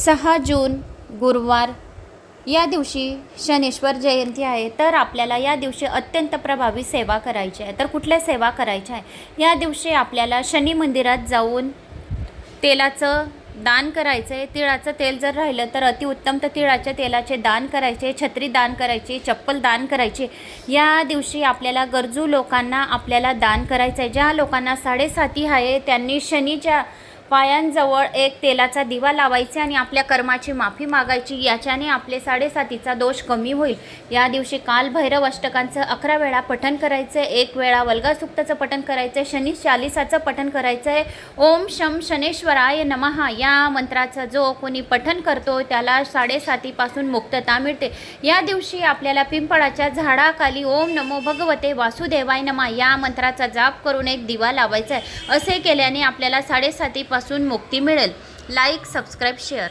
6 जून गुरुवार या दिवशी शनेश्वर जयंती आहे। तर आपल्याला या दिवशी अत्यंत प्रभावी सेवा करायची आहे। तर कुठल्या सेवा करायच्या आहे? या दिवशी आपल्याला शनी मंदिरात जाऊन तेलाचं दान करायचं आहे। तिळाचं तेल जर राहिलं तर अतिउत्तम, तर तिळाच्या तेलाचे दान करायचे, छत्री दान करायची, चप्पल दान करायची। या दिवशी आपल्याला गरजू लोकांना आपल्याला दान करायचं आहे। ज्या लोकांना 7.5 आहे त्यांनी शनीच्या पायांजवळ एक तेलाचा दिवा लावायचा आणि आपल्या कर्माची माफी मागायची। याच्याने आपले 7.5चा दोष कमी होईल। या दिवशी काल भैरव अष्टकांचं 11 वेळा पठण करायचं, 1 वेळा वल्गा सुक्तचं पठण करायचं, शनी चालीसाचं पठण करायचं आहे। ओम शम शनेश्वराय नमः या मंत्राचं जो कोणी पठण करतो त्याला 7.5पासून मुक्तता मिळते। या दिवशी आपल्याला पिंपळाच्या झाडाखाली ओम नमो भगवते वासुदेवाय नमः या मंत्राचा जाप करून एक दिवा लावायचा आहे। असे केल्याने आपल्याला 7.5 पासून मुक्ती मिळेल। Like, subscribe, share.